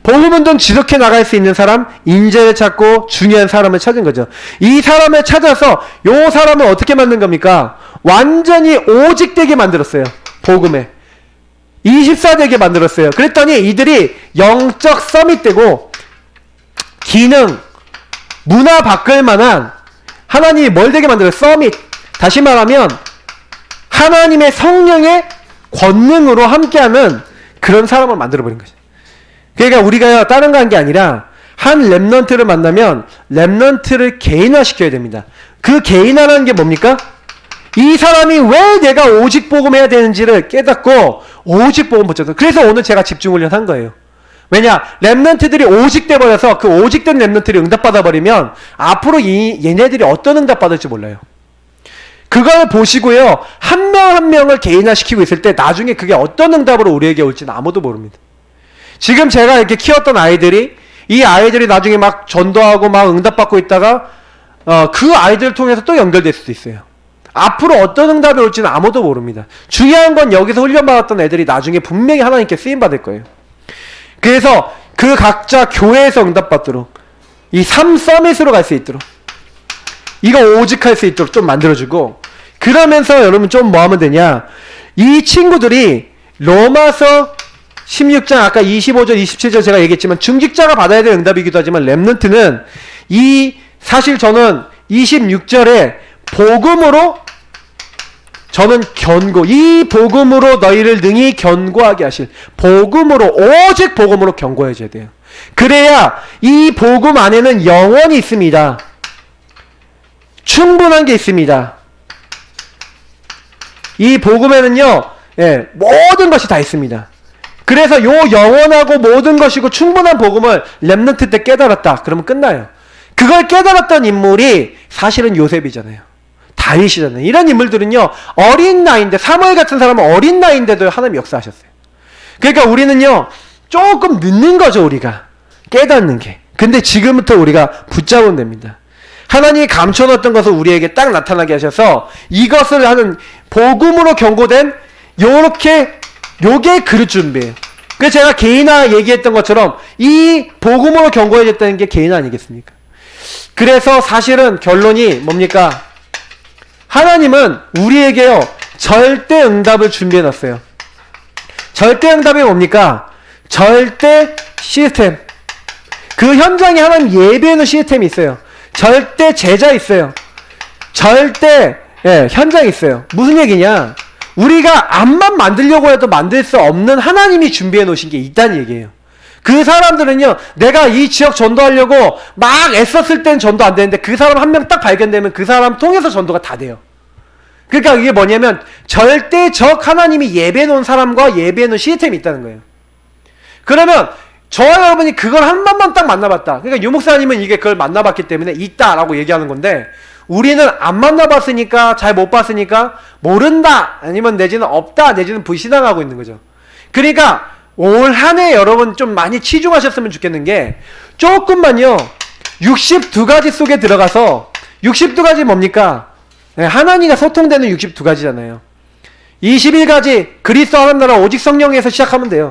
복음운동 지속해 나갈 수 있는 사람, 인재를 찾고 중요한 사람을 찾은 거죠. 이 사람을 찾아서 요 사람을 어떻게 만든 겁니까? 완전히 오직되게 만들었어요. 복음에 24되게 만들었어요. 그랬더니 이들이 영적 서밋되고 기능, 문화 바꿀 만한, 하나님이 뭘 되게 만들었어요? 서밋. 다시 말하면 하나님의 성령의 권능으로 함께하는 그런 사람을 만들어버린 거죠. 그러니까 우리가 다른 거 한 게 아니라 한 렘넌트를 만나면 렘넌트를 개인화시켜야 됩니다. 그 개인화라는 게 뭡니까? 이 사람이 왜 내가 오직 복음해야 되는지를 깨닫고 오직 복음 붙여서, 그래서 오늘 제가 집중훈련 한 거예요. 왜냐? 렘넌트들이 오직돼 버려서 그 오직된 렘넌트들이 응답받아 버리면 앞으로 얘네들이 어떤 응답받을지 몰라요. 그걸 보시고요, 한 명 한 명을 개인화시키고 있을 때 나중에 그게 어떤 응답으로 우리에게 올지는 아무도 모릅니다. 지금 제가 이렇게 키웠던 아이들이, 이 아이들이 나중에 막 전도하고 막 응답받고 있다가 그 아이들을 통해서 또 연결될 수도 있어요. 앞으로 어떤 응답이 올지는 아무도 모릅니다. 중요한 건 여기서 훈련받았던 애들이 나중에 분명히 하나님께 쓰임받을 거예요. 그래서 그 각자 교회에서 응답받도록, 이 3서밋으로 갈 수 있도록, 이거 오직할 수 있도록 좀 만들어주고, 그러면서 여러분 좀 뭐 하면 되냐, 이 친구들이 로마서 16장 아까 25절 27절 제가 얘기했지만 중직자가 받아야 될 응답이기도 하지만 렘넌트는 사실 저는 26절에 복음으로 저는 이 복음으로 너희를 능히 견고하게 하실, 복음으로, 오직 복음으로 견고해져야 돼요. 그래야 이 복음 안에는 영원이 있습니다. 충분한 게 있습니다. 이 복음에는요, 예, 모든 것이 다 있습니다. 그래서 요 영원하고 모든 것이고 충분한 복음을 렘넌트 때 깨달았다. 그러면 끝나요. 그걸 깨달았던 인물이 사실은 요셉이잖아요. 다윗이잖아요. 이런 인물들은요, 어린 나이인데, 사무엘 같은 사람은 어린 나이인데도 하나님 역사하셨어요. 그러니까 우리는요, 조금 늦는 거죠, 우리가. 깨닫는 게. 근데 지금부터 우리가 붙잡으면 됩니다. 하나님이 감춰놓았던 것을 우리에게 딱 나타나게 하셔서 이것을 하는 복음으로 경고된 요게 그릇 준비예요. 그래서 제가 개인화 얘기했던 것처럼 이 복음으로 경고해졌다는 게 개인화 아니겠습니까? 그래서 사실은 결론이 뭡니까? 하나님은 우리에게요, 절대 응답을 준비해놨어요. 절대 응답이 뭡니까? 절대 시스템. 그 현장에 하나님 예배하는 시스템이 있어요. 절대 제자 있어요. 절대 현장이 있어요. 무슨 얘기냐? 우리가 암만 만들려고 해도 만들 수 없는 하나님이 준비해 놓으신 게 있다는 얘기예요. 그 사람들은요, 내가 이 지역 전도하려고 막 애썼을 땐 전도 안 되는데 그 사람 한 명 딱 발견되면 그 사람 통해서 전도가 다 돼요. 그러니까 이게 뭐냐면 절대적 하나님이 예배해 놓은 사람과 예배해 놓은 시스템이 있다는 거예요. 그러면 저와 여러분이 그걸 한 번만 딱 만나봤다. 그러니까 유 목사님은 이게 그걸 만나봤기 때문에 있다라고 얘기하는 건데, 우리는 안 만나봤으니까, 잘 못 봤으니까 모른다, 아니면 내지는 없다, 내지는 불신앙하고 있는 거죠. 그러니까 올 한 해 여러분 좀 많이 치중하셨으면 좋겠는 게, 조금만요 62가지 속에 들어가서, 62가지 뭡니까? 하나님과 소통되는 62가지잖아요 21가지 그리스도 하나님 나라 오직 성령에서 시작하면 돼요.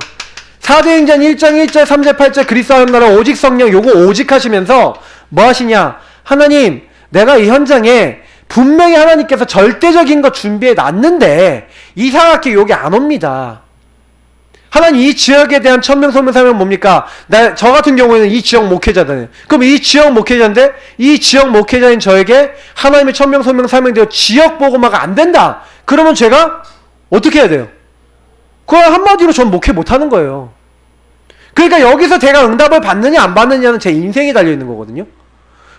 사도행전 1장 1절 3절 8절 그리스도 하나님 나라 오직 성령, 요거 오직 하시면서 뭐 하시냐? 하나님, 내가 이 현장에 분명히 하나님께서 절대적인 거 준비해 놨는데 이상하게 여기 안 옵니다. 하나님, 이 지역에 대한 천명 소명 사명은 뭡니까? 저 같은 경우에는 이 지역 목회자잖아요. 그럼 이 지역 목회자인데 이 지역 목회자인 저에게 하나님의 천명 소명 사명되어 지역 복음화가 안 된다. 그러면 제가 어떻게 해야 돼요? 그걸 한마디로 전 목회 못하는 거예요. 그러니까 여기서 제가 응답을 받느냐 안 받느냐는 제 인생이 달려있는 거거든요.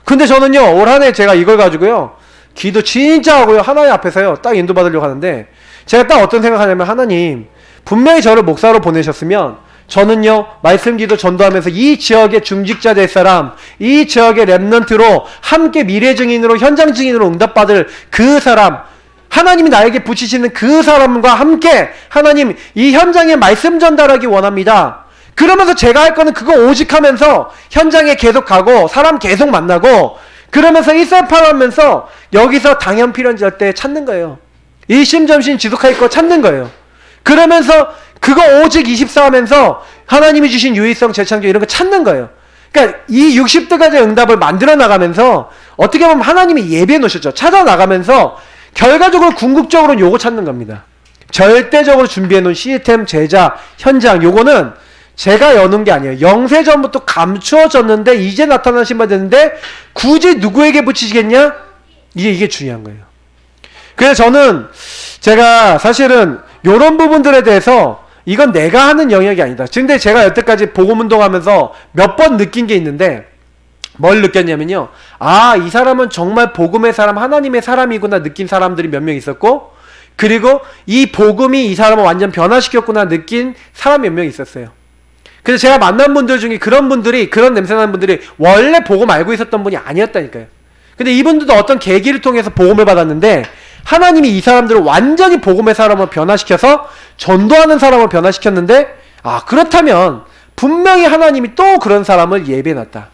근데 저는요, 올 한 해 제가 이걸 가지고요, 기도 진짜 하고요, 하나님 앞에서요 딱 인도받으려고 하는데, 제가 딱 어떤 생각하냐면, 하나님 분명히 저를 목사로 보내셨으면 저는요, 말씀 기도 전도하면서 이 지역의 중직자 될 사람, 이 지역의 렘넌트로 함께 미래 증인으로, 현장 증인으로 응답받을 그 사람, 하나님이 나에게 붙이시는 그 사람과 함께 하나님 이 현장에 말씀 전달하기 원합니다. 그러면서 제가 할 거는 그거 오직 하면서 현장에 계속 가고 사람 계속 만나고 그러면서 일사팔하면서 여기서 당연 필연지 할 때 찾는 거예요. 일심전심 지속할 거 찾는 거예요. 그러면서 그거 오직 24 하면서 하나님이 주신 유의성, 재창조 이런 거 찾는 거예요. 그러니까 이 60대까지 응답을 만들어 나가면서 어떻게 보면 하나님이 예배해 놓으셨죠. 찾아 나가면서 결과적으로 궁극적으로는 요거 찾는 겁니다. 절대적으로 준비해 놓은 시스템, 제자, 현장, 요거는 제가 여는 게 아니에요. 영세전부터 감추어졌는데 이제 나타나신 바 되는데 굳이 누구에게 붙이시겠냐? 이게 중요한 거예요. 그래서 저는 제가 사실은 요런 부분들에 대해서 이건 내가 하는 영역이 아니다. 근데 제가 여태까지 복음운동하면서 몇 번 느낀 게 있는데, 뭘 느꼈냐면요, 아, 이 사람은 정말 복음의 사람, 하나님의 사람이구나 느낀 사람들이 몇 명 있었고, 그리고 이 복음이 이 사람을 완전 변화시켰구나 느낀 사람 몇 명 있었어요. 그래서 제가 만난 분들 중에 그런 분들이, 그런 냄새나는 분들이 원래 복음 알고 있었던 분이 아니었다니까요. 근데 이분들도 어떤 계기를 통해서 복음을 받았는데 하나님이 이 사람들을 완전히 복음의 사람을 변화시켜서 전도하는 사람을 변화시켰는데, 아, 그렇다면 분명히 하나님이 또 그런 사람을 예배해놨다.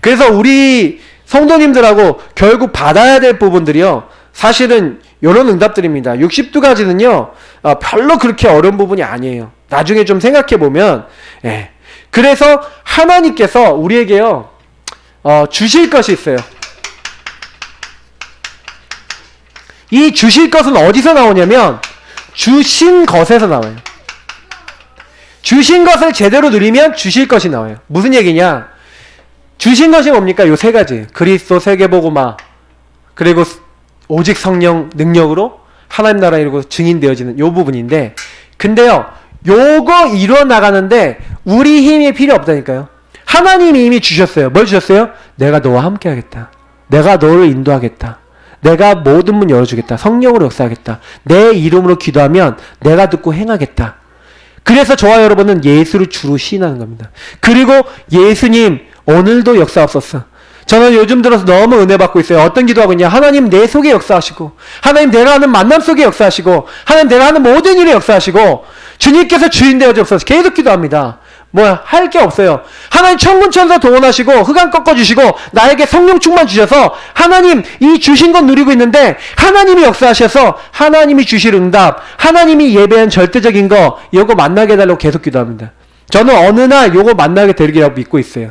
그래서 우리 성도님들하고 결국 받아야 될 부분들이요, 사실은 이런 응답들입니다. 62가지는요 별로 그렇게 어려운 부분이 아니에요. 나중에 좀 생각해보면, 예. 그래서 하나님께서 우리에게요 주실 것이 있어요. 이 주실 것은 어디서 나오냐면 주신 것에서 나와요. 주신 것을 제대로 누리면 주실 것이 나와요. 무슨 얘기냐? 주신 것이 뭡니까? 요 세 가지. 그리스도 세계복음화, 그리고 오직 성령 능력으로 하나님 나라 이루고 증인되어지는 요 부분인데, 근데요 요거 이루어 나가는데 우리 힘이 필요 없다니까요. 하나님이 이미 주셨어요. 뭘 주셨어요? 내가 너와 함께 하겠다. 내가 너를 인도하겠다. 내가 모든 문 열어주겠다. 성령으로 역사하겠다. 내 이름으로 기도하면 내가 듣고 행하겠다. 그래서 저와 여러분은 예수를 주로 시인하는 겁니다. 그리고 예수님 오늘도 역사하옵소서. 저는 요즘 들어서 너무 은혜 받고 있어요. 어떤 기도하고 있냐. 하나님 내 속에 역사하시고, 하나님 내가 하는 만남 속에 역사하시고, 하나님 내가 하는 모든 일에 역사하시고, 주님께서 주인 되어 주옵소서. 계속 기도합니다. 뭐야 할 게 없어요. 하나님 천군천사 동원하시고 흑암 꺾어주시고 나에게 성령 충만 주셔서 하나님 이 주신 건 누리고 있는데, 하나님이 역사하셔서 하나님이 주실 응답, 하나님이 예배한 절대적인 거 이거 만나게 해달라고 계속 기도합니다. 저는 어느 날 요거 만나게 되리라고 믿고 있어요.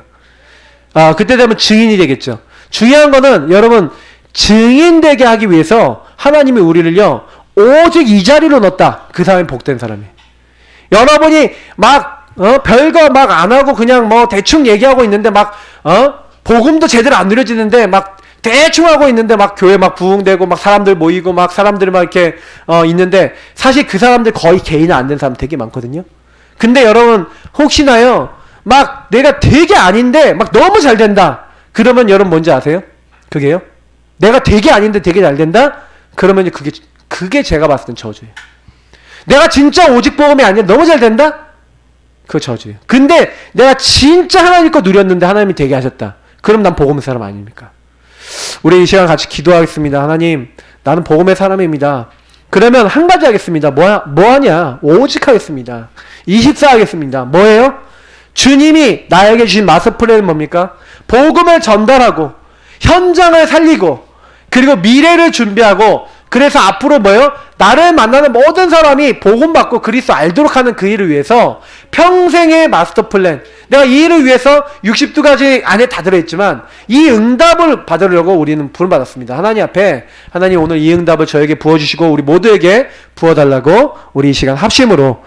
그때 되면 증인이 되겠죠. 중요한 거는 여러분 증인되게 하기 위해서 하나님이 우리를요 오직 이 자리로 넣었다. 그 사람이 복된 사람이. 여러분이 막 별거 막 안 하고 그냥 뭐 대충 얘기하고 있는데 막 복음도 제대로 안 누려지는데 막 대충 하고 있는데 막 교회 막 부흥되고 막 사람들 모이고 막 사람들이 막 이렇게 있는데 사실 그 사람들 거의 개인화 안 된 사람 되게 많거든요. 근데 여러분 혹시나요 막 내가 되게 아닌데 막 너무 잘 된다. 그러면 여러분 뭔지 아세요? 그게요? 내가 되게 아닌데 되게 잘 된다? 그러면 그게 제가 봤을 땐 저주예요. 내가 진짜 오직 복음이 아니라 너무 잘 된다? 그거 저주예요. 근데 내가 진짜 하나님 거 누렸는데 하나님이 되게 하셨다. 그럼 난 복음의 사람 아닙니까? 우리 이 시간 같이 기도하겠습니다. 하나님, 나는 복음의 사람입니다. 그러면 한 가지 하겠습니다. 뭐 하냐? 오직 하겠습니다. 24 하겠습니다. 뭐예요? 주님이 나에게 주신 마스터 플랜은 뭡니까? 복음을 전달하고 현장을 살리고 그리고 미래를 준비하고, 그래서 앞으로 뭐예요? 나를 만나는 모든 사람이 복음 받고 그리스도 알도록 하는 그 일을 위해서 평생의 마스터 플랜, 내가 이 일을 위해서 62가지 안에 다 들어있지만 이 응답을 받으려고 우리는 부름 받았습니다. 하나님 앞에, 하나님 오늘 이 응답을 저에게 부어주시고 우리 모두에게 부어달라고 우리 이 시간 합심으로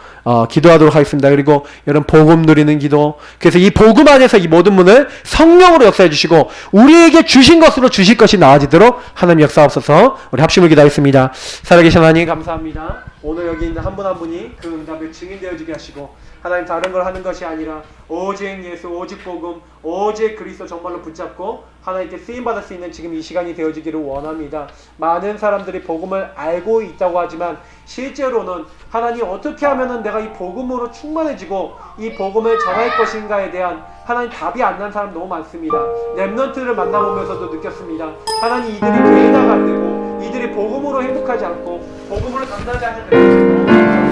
기도하도록 하겠습니다. 그리고 여러분 복음 누리는 기도, 그래서 이 복음 안에서 이 모든 문을 성령으로 역사해 주시고 우리에게 주신 것으로 주실 것이 나아지도록 하나님 역사하옵소서. 우리 합심을 기도하겠습니다. 살아계신 하나님 감사합니다. 오늘 여기 있는 한 분 한 분이 그 응답의 증인되어지게 하시고, 하나님 다른 걸 하는 것이 아니라 오직 예수, 오직 복음, 오직 그리스도 정말로 붙잡고 하나님께 쓰임받을 수 있는 지금 이 시간이 되어지기를 원합니다. 많은 사람들이 복음을 알고 있다고 하지만 실제로는 하나님 어떻게 하면은 내가 이 복음으로 충만해지고 이 복음을 전할 것인가에 대한 하나님 답이 안 난 사람 너무 많습니다. 렘넌트를 만나보면서도 느꼈습니다. 하나님 이들이 개인화가 안 되고 이들이 복음으로 행복하지 않고 복음으로 감당하지 않는 것이 너무 많습니다.